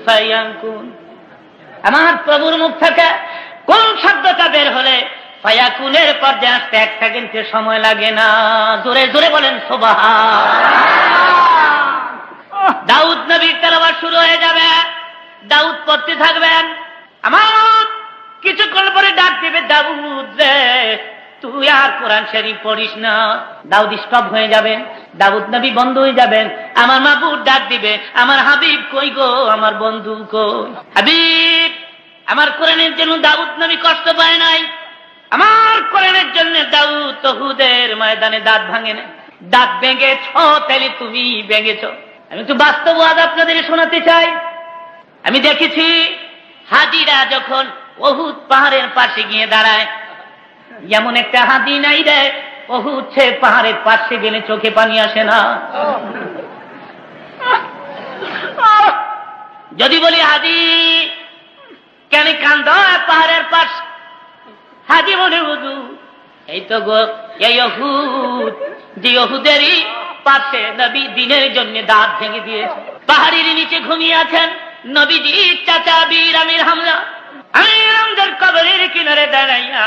ফায়াকুন। আমার প্রভুর মুখ থেকে কোন শব্দটা বের হলে ফায়াকুনের পর্যায়ে আসতে 1 সেকেন্ডের সময় লাগে না। জোরে জোরে বলেন সুবহান। দাউদ নবীর তেলাওয়াত শুরু হয়ে যাবে, দাউদ পড়তে থাকবেন। আমার কিছুক্ষণ পরে ডাক দিবে, দাউদ রে তুই আর কোরআন শরীফ পড়িস না। দাউদ স্টপ হয়ে যাবেন, দাউদ নবী বন্ধ হয়ে যাবেন। আমার মাবুদ ডাক দিবে, আমার হাবিব কই গো, আমার বন্ধু কই? হাবিব, আমার কোরআনের জন্য দাউদ নবী কষ্ট পায় নাই। আমার কোরআনের জন্য দাউদ উহুদের ময়দানে দাঁত ভাঙে না। দাঁত ভেঙেছ তাহলে তুমি ভেঙেছ। আমি একটু বাস্তব ওয়াজ আপনাদের শোনাতে চাই। আমি দেখেছি হাজিরা যখন উহুদ পাহাড়ের পাশে গিয়ে দাঁড়ায়, যেমন একটা হাদি নাই রে, উহুদ সে পাহাড়ের পাশে গেলে চোখে পানি আসে না। যদি বলি হাদি কেন কান্দ পাহাড়ের পাশ, হাজি বলে হুজুর এই তো গো এই উহুদ, যে উহুদেরই পাশে নবী দিনের জন্য দাঁত ভেঙে দিয়েছে। পাহাড়ের নিচে ঘুমিয়ে আছেন নবীজি চাচা বীর আমির হামজা। আমির হামজার কবরের কিনারে দাঁড়াইয়া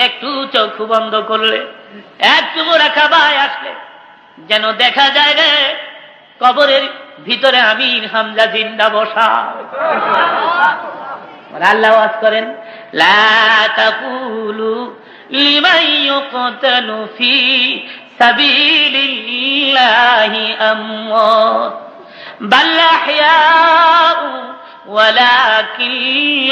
একটু চোখ বন্ধ করলে, একটু রাখা ভাই আসলে যেন দেখা যায় রে কবরের ভিতরে আমির হামজা জিন্দা বসা। আল্লাহ ওয়াজ করেন, লা তাকুলু লিমান ইউকতালু ফি সাবিলিল্লাহি আমওয়াত বাল আহইয়াউ ওয়ালাকিন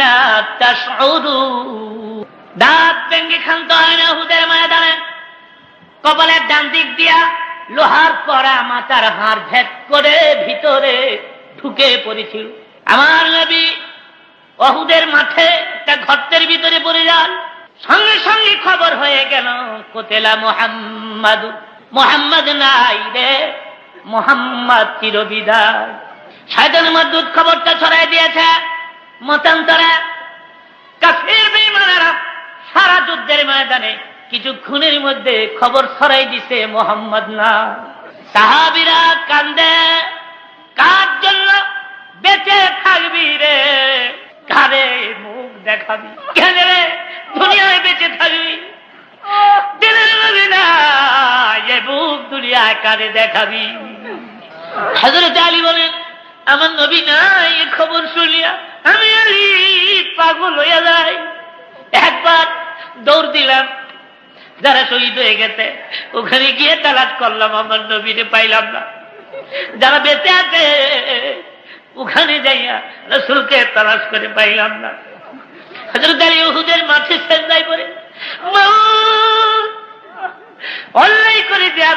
লা তাশউরুন। দাঁত ভেঙে ক্ষান্ত হয় না উহুদের ময়দানে। কপালের ডান দিক দিয়া লোহার কড়া মাথার হাড় ভেদ করে ভিতরে ঢুকে পড়েছিল। আমার নবী উহুদের মাঠে একটা গর্তের ভিতরে পড়ে যান। সঙ্গে সঙ্গে খবর হয়ে গেল কোতেলা মুহাম্মাদ, মুহাম্মদ নাই রে, মুহাম্মদ চিরবিদায়। শয়তান মাদুদ খবরটা ছড়াই দিয়েছে মতান্তরে। কাফির বেঈমানেরা সারা যুদ্ধের ময়দানে কিছুক্ষণের মধ্যে খবর ছড়াই দিছে মুহাম্মদ না। সাহাবীরা কান্দে, কার জন্য বেঁচে থাকবি রে, কারে মুখ দেখাবি, কেন রে দুনিয়ায় বেঁচে থাকবি, দিলের নবী না এ মুখ দুনিয়ায় কারে দেখাবি। হযরত আলী বলেন, আমার নবী নাই এ খবর শুনিয়া আমি আলী পাগল হইয়া যাই। একবার দৌড় দিলাম, যারা শহীদ হয়ে গেছে ওখানে গিয়ে তালাশ করলাম, আমার নবীরে পাইলাম না। যারা বেঁচে আছে ওখানে যাইয়া রাসূলকে তালাশ করে পাইলাম না। হযরত আলী উহুদের মাঠে সেজদায় পড়ে অন্যায় করে দেয়া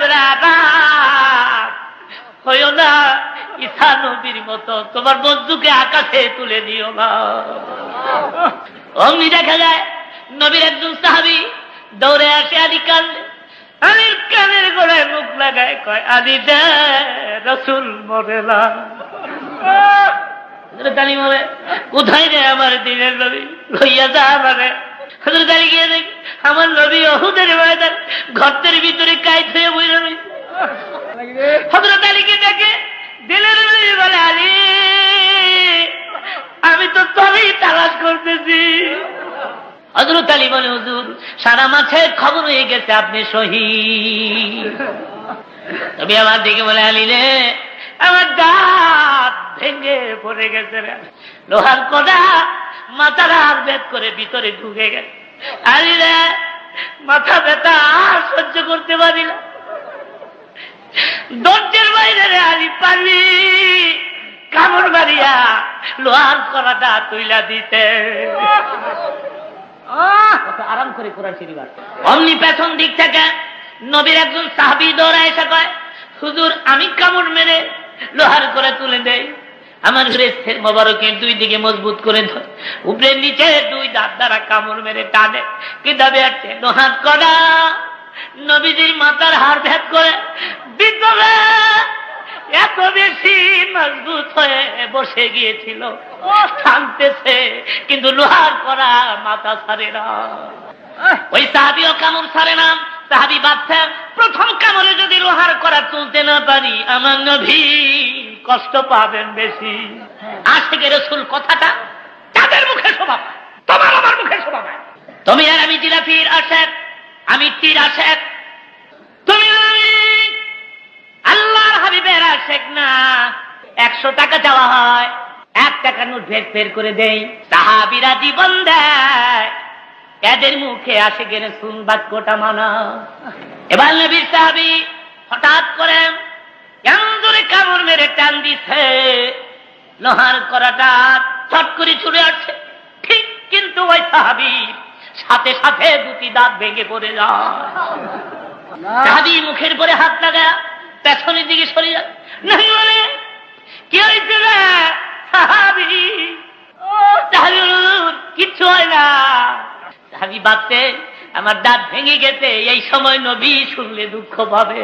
হইও না, ঈসা নবীর মতো তোমার বন্ধুকে আকাশে তুলে দিও না। অমনি দেখা যায় নবীর একজন সাহাবী দৌড়ে আসে, আলী কান্দে, আলীর কানের গোড়ায় মুখ লাগায় কয়, আলী দে রাসূল মরে না। হযরত আলী বলে, কোথায় রে আমার দিনের নবী, লইয়া যা আমারে। হযরত আলী গিয়ে দেখ আমার নবী উহুদের ময়দান গর্তের ভিতরে কাইত হয়ে বইরা রইছে। হযরত আলীকে দেখে দিলের নবী বলে, আলী আমি তো তবেই তালাশ করতেছি। হযরত আলী বলে, হুজুর সারা মাঠে খবর হয়ে গেছে আপনি শহীদ। তবে আমার দিকে বলে, আলী রে আমার দাঁত ভেঙে পড়ে গেছে রে, লোহার কড়া মাথার হাড় ভেদ করে ভিতরে ঢুকে গেছে। আলী রে মাথা ব্যথা আর সহ্য করতে পারি না, দরজার বাইরে রে আলী পারবি কামড় মারিয়া লোহার কড়াটা তুইলা দিতে। আরাম করে কোরআন শরীফ আছে। অমনি পেছন দিক থেকে নবীর একজন সাহাবী দৌড়ায় এসে কয়, হুজুর আমি কামড় মেরে লোহার কড়া তুলে দেই। আমার মোবারকের দুই দিকে মজবুত করে ধরে উপরের নিচে দুই দাঁত দ্বারা কামড় মেরে টানে, কিতাবে আছে লোহার কড়া নবীজির মাথার হাড় ভেদ করে ভিতরে এত বেশি মজবুত হয়ে বসে গিয়েছিল, টানতেছে কিন্তু লোহার কড়া মাথা ছাড়ে না। ওই সাহাবীও কামড় ছাড়ে না। সাহাবী বাচ্চা প্রথম কামড়ে যদি লোহার কড়া তুলতে না পারি আমার নবী কষ্ট পাবেন বেশি। আশিকে রাসূল কথাটা তাদের মুখে শোভা পায়, তোমার আমার মুখে শোভা পায়। তুমি আর আমি জিলাপির আশেক, আমি তীর আশেক, তুমি আর আমি আল্লাহর হাবিবের আশেক না। 100 টাকা চাওয়া হয়, 1 টাকার নোট বের করে দেই, সাহাবীরা জীবন দেয়, এদের মুখে আশিকে রাসূল বাক্যটা মানা। এবার নবীর সাহাবী হঠাৎ করে কেমন জোরে কামড় মেরে টান দিছে, লোহার কড়াটা ছট করে ছুড়ে আসছে, ঠিক কিন্তু ওই সাহাবী সাথে সাথে 2টি দাঁত ভেঙে পড়ে যায়। সাহাবী মুখের পরে হাত লাগা পেছনের দিকে সরে যায়, নাই বলে কি হয়েছে রে সাহাবী? কিচ্ছু হয় না। সাহাবী ভাবতে আমার দাঁত ভেঙে গেছে, এই সময় নবী শুনলে দুঃখ পাবে।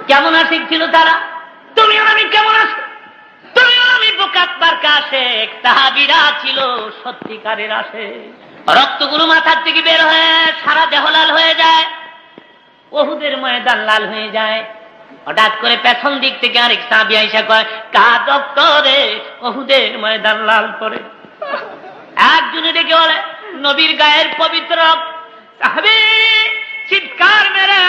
কেমন আশিক ছিল তারা, তুমি আর আমি কেমন আছি, তুমি আর আমি বোকাত বারকা আশেক, সাহাবীরা ছিল সত্যিকারের আশেক। রক্তগুলো মাথার থেকে বের হয়ে সারা দেহ লাল হয়ে যায়, উহুদের ময়দান লাল হয়ে যায়। হঠাৎ করে পেছন দিক থেকে আরেক সাহাবী আইসা কয়, কার রক্ত রে? উহুদের ময়দান লাল করে। একজনে ডেকে বলে, নবীর গায়ের পবিত্র রক্ত। সাহাবী চিৎকার মেরে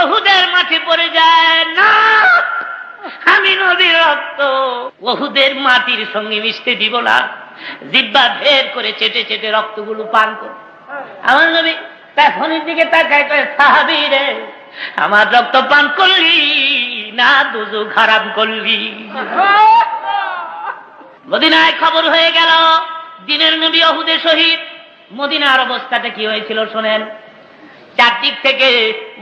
উহুদের মাটি পড়ে যায়, না আমি নবীর রক্ত উহুদের মাটির সঙ্গে মিশতে দিব না। জিহ্বা বের করে চেটে চেটে রক্তগুলো পান করে। আমার নবী পেছনের দিকে তাকায় কয়, সাহাবী রে আমার রক্ত পান করলি না দুজক হারাম করলি? মদিনায় খবর হয়ে গেল দিনের নবী উহুদে শহীদ। মদিনার অবস্থাটা কি হয়েছিল শোনেন। চারদিক থেকে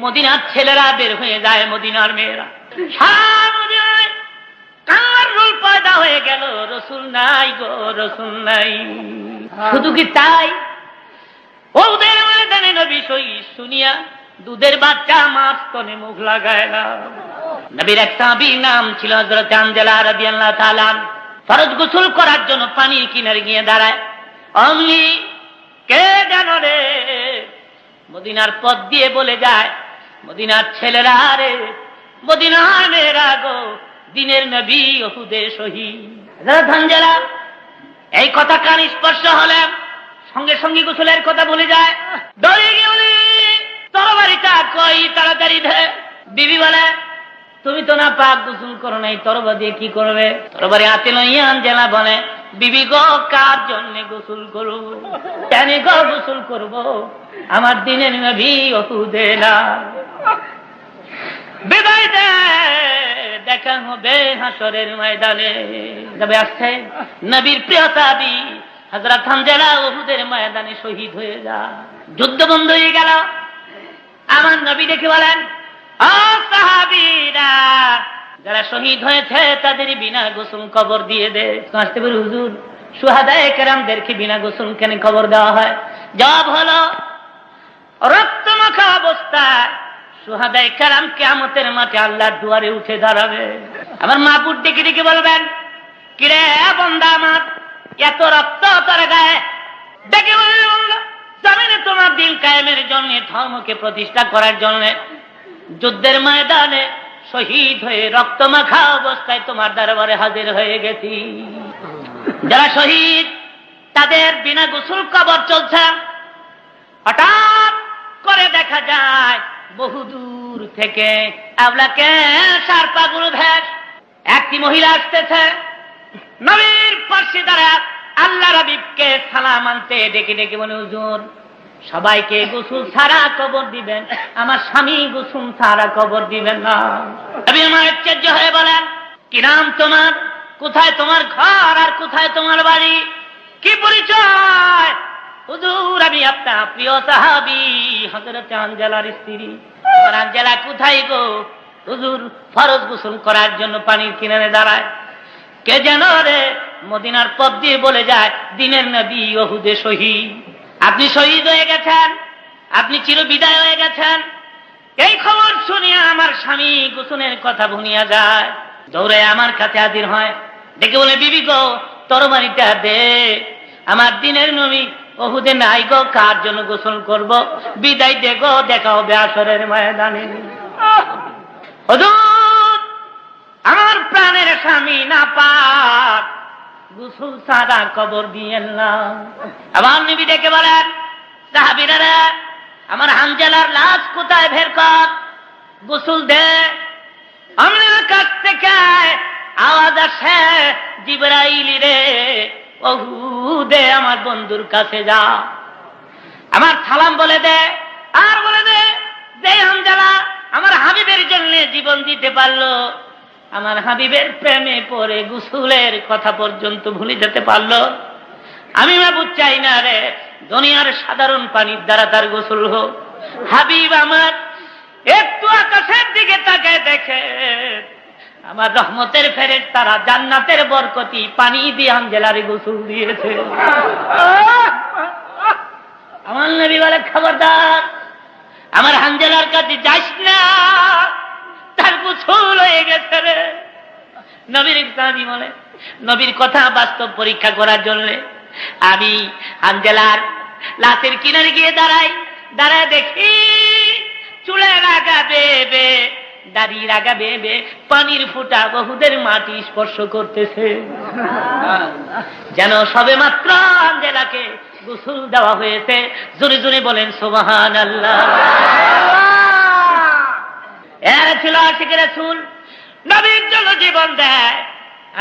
মদিনার ছেলেরা বের হয়ে যায়, মদিনার মেয়েরা কান্নার রোল পয়দা হয়ে গেল, রাসূল নাই গো, রাসূল নাই। শুধু কি তাই, উহুদের ময়দানে নবী শহীদ শুনিয়া দুধের বাচ্চা মাছ তনে মুখ লাগায় না। নবীর এক সাহাবীর নাম ছিল হযরত আনজালা রাদিয়াল্লাহু তাআলা। ফরজ গোসল করার জন্য পানির কিনারে গিয়ে দাঁড়ায়, অমনি কে জানো রে মদিনার পথ দিয়ে বলে যায়, মদিনার ছেলেরা রে, মদিনার মেয়েরা গো, দিনের নবী উহুদে শহীদ। হযরত আনজালা এই কথা কান স্পর্শ হলে সঙ্গে সঙ্গে গোসলের কথা বলে যায়, দৌড়ে গিয়ে বলি তরবারিটা কই, তাড়াতাড়ি দে। বিবি বলে, তুমি তো না পাক গোসল করো নাই, তরবারি দিয়ে কি করবে? তরবারি হাতে লইয়া আনজালা বলে, বিবি গো কার জন্য গোসল করব? কেন গো গোসল করব? আমার দিনের নবী উহুদে না। বিদায় দে, দেখা হবে হাসরের ময়দানে। তবে আসছে নবীর প্রিয় সাহাবী হযরত হামজা উহুদের ময়দানে শহীদ হয়ে যায়। যুদ্ধ বন্ধ হয়ে গেল। আমার নবী দেখে বলেন, ও সাহাবীরা, যারা শহীদ হয়েছে তাদের বিনা গোসল কবর দিয়ে দে। আসতে পারে হুজুর, শুহাদায়ে কেরামদেরকে বিনা গোসল কেন কবর দেওয়া হয়? জবাব হলো, রক্তমাখা অবস্থায় শুহাদায়ে কেরাম কিয়ামতের মাঠে আল্লাহর দুয়ারে উঠে দাঁড়াবে। আমার মাহবুব ডেকে ডেকে বলবেন, কিরে বান্দা আমার, এত রক্ত তোর গায়ে? ডেকে বলবে, বান্দা জামিনে তোমার দিন কায়েমের জন্য, ধর্মকে প্রতিষ্ঠা করার জন্য যুদ্ধের ময়দানে শহীদ হয়ে রক্তমাখা অবস্থায় তোমার দরবারে হাজির হয়ে গেছি। যারা শহীদ তাদের বিনা গোসল কবর চলছে। হঠাৎ করে দেখা যায় বহুদূর থেকে আবলাকে সারপাগুলো ভেস একটি মহিলা আসতেছে। নবীর পাশে দাঁড়া আল্লাহ হাবিবকে সালাম আনতে ডেকে ডেকে বলে, হুজুর সবাইকে গোসল ছাড়া কবর দিবেন, আমার স্বামী গোসল ছাড়া কবর দিবেন না। নবী আমার আশ্চর্য হয়ে বলেন, কি নাম তোমার, কোথায় তোমার ঘর আর কোথায় তোমার বাড়ি, কি পরিচয়? হুজুর আমি আপনার প্রিয় সাহাবী হযরত আনজালার স্ত্রী। আনজালা কোথায় গো? হুজুর ফরজ গোসল করার জন্য পানির কিনারে দাঁড়ায়। কে যেন রে মদিনার পথ দিয়ে বলে যায়, দিনের নবী উহুদে শহীদ। আপনি শহীদ হয়ে গেছেন, আপনি চিরবিদায় হয়ে গেছেন। এই খবর শুনিয়া আমার স্বামী গোসলের কথা ভুলিয়া যায়, দৌড়ে আমার কাছে হাজির হয়, ডেকে বলে, বিবি গো তরবারিটা দে, আমার দিনের নবী উহুদে নাই গো, কার জন্য গোসল করব? বিদায় দে গো, দেখা হবে আসরের ময়দানে। হুজুর আমার স্বামী না পাক, গোসল ছাড়া কবর দিয়েন না। আবার নবী ডেকে বলেন, সাহাবীরা আমার হানজালার লাশ কোথায় বের কর, গোসল দে। আমাদের কাছ থেকে আওয়াজ আসে, জিবরাইল রে ওহুদে আমার বন্ধুর কাছে যা, আমার সালাম বলে দে, আর বলে দে যে হানজালা আমার হাবিবের জন্য জীবন দিতে পারলো, আমার হাবিবের প্রেমে পড়ে গোসলের কথা পর্যন্ত ভুলে যেতে পারলো। আমি মাবুদ চাই না রে দুনিয়ার সাধারণ পানির দ্বারা তার গোসল হোক। হাবিব আমার একটু আকাশের দিকে তাকায় দেখে আমার রহমতের ফেরেশতারা জান্নাতের বরকতি পানি দিয়ে হানজালার গোসল দিয়েছে। আমার নবী বলে, খবরদার আমার হানজালার কাছে যাস না, তার গোসল হয়ে গেছে রে। নবীর সাহাবী বলে, নবীর কথা বাস্তব পরীক্ষা করার জন্য আমি হানজালার লাশের কিনারে গিয়ে দাঁড়ায় দেখি চুলে লাগা বেবে, দাড়ি লাগা বেবে, পানির ফোঁটা বহুদের মাটি স্পর্শ করতেছে, যেন সবে মাত্র হানজালাকে গোসল দেওয়া হয়েছে। জোরে জোরে বলেন সুবহানাল্লাহ। এরা ছিল আশিক রাসূল, নবীর জন্য জীবন দেয়।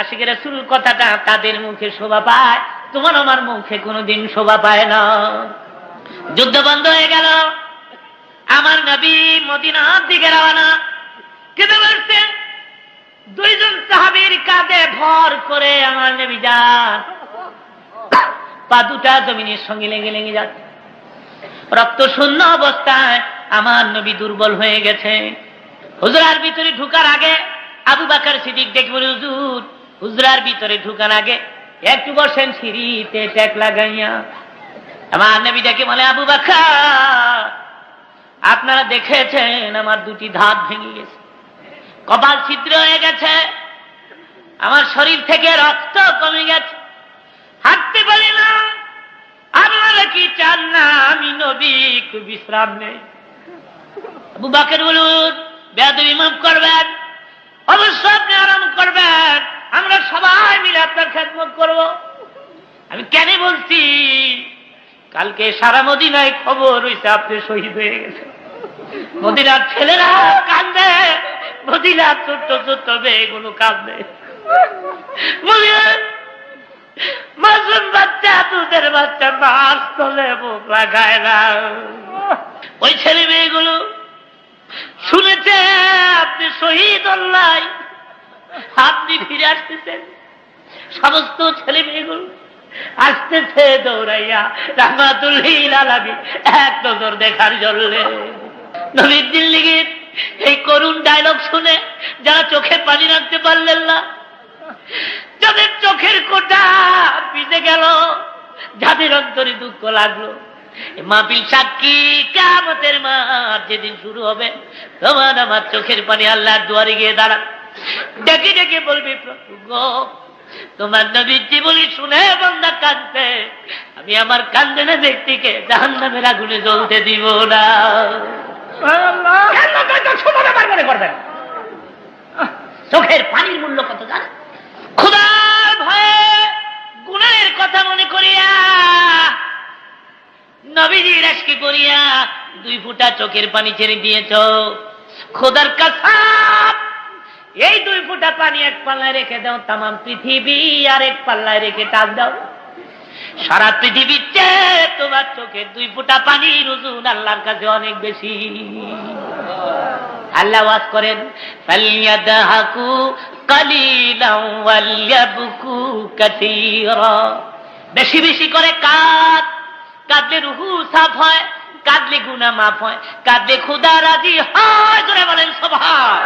আশিক রাসূল কথাটা তাদের মুখে শোভা পায়, তোমার আমার মুখে কোনোদিন শোভা পায় না। যুদ্ধ বন্ধ হয়ে গেল, আমার নবী মদিনার দিকে রওনা। কেঁদে বলছেন, দুইজন সাহাবীর কাঁধে ভর করে আমার নবী যান, পা দুটা জমিনের সঙ্গে লেগে লেগে যাচ্ছে। রক্ত শূন্য অবস্থায় আমার নবী দুর্বল হয়ে গেছে। হুজরার ভিতরে ঢুকার আগে আবু বকর সিদ্দিক ডেকে বলে, হুজুর হুজরার ভিতরে ঢুকার আগে একটু বসেন সিঁড়িতে ট্যাক লাগাইয়া। আমার নবী ডেকে বলে, আবু বকর আপনারা দেখেছেন আমার দুটি দাঁত ভেঙে গেছে, কপাল ছিদ্র হয়ে গেছে, আমার শরীর থেকে রক্ত কমে গেছে, হাঁটতে পারি না। আপনারা কি চান না আমি নবী একটু বিশ্রাম নেই? আবু বকর বলুন, বেয়াদবি মাফ করবেন, অবশ্যই আপনি আরাম করবেন, আমরা সবাই মিলে আপনার খেদমত করব। আমি কেন বলছি, কালকে সারা মদিনায় খবর হইছে আপনি শহীদ হয়ে গেছে। মদিনার ছেলেরা কান্দে, মদিনার ছোট্ট ছোট্ট মেয়েগুলো কান্দে, মাসুম বাচ্চা, দুধের বাচ্চা মাছ তোলে মুখ লাগায় না। ওই ছেলে মেয়েগুলো শুনেছে আপনি শহীদ হল্লাই, আপনি ফিরে আসতেছেন, সমস্ত ছেলে মেয়েগুলো আসতেছে দৌড়াইয়া রাহমাতুল লিল আলামিন এক নজর দেখার জন্য। নবীর জিন্দেগীর এই করুণ ডায়লগ শুনে যারা চোখে পানি রাখতে পারলেন না, যাদের চোখের কোটা ভিজে গেল, যাদের অন্তরে দুঃখ লাগলো, মাহফিল সাক্ষী কিয়ামতের মাঠ যেদিন শুরু হবে, তোমার আমার চোখের পানি আল্লাহর দুয়ারে গিয়ে দাঁড়ান, ডেকে ডেকে বলবি, প্রভু গো তোমার নবীর জীবনী শুনে বান্দা কাঁদছে, আমি আমার কান্দনে ব্যক্তিকে জাহান্নামের আগুনে জ্বলতে দিব না। করবেন চোখের পানির মূল্য কত জানে? খোদার ভয়ে গুনাহের কথা মনে করিয়া, নবীজির আশকি করিয়া 2 ফোঁটা চোখের পানি ছেড়ে দিয়েছ। খোদার কসম, এই 2 ফোঁটা পানি এক পাল্লায় রেখে দাও, তাম পৃথিবী আর এক পাল্লায় রেখে টাক দাও, সারা পৃথিবীর চেয়ে তোমার চোখের 2 ফোঁটা পানির ওজন আল্লাহর কাছে অনেক বেশি। আল্লাহ ওয়াজ করেন, ফালিয়াদহাকু কালিলান ওয়ালিয়াবকু কাসীরা, বেশি বেশি করে কাঁদ, কাঁদলে রুহু সাফ হয়, কাঁদলে গুনাহ মাফ হয়, কাঁদলে খোদা রাজি হয়। জোরে বলেন সুবহান।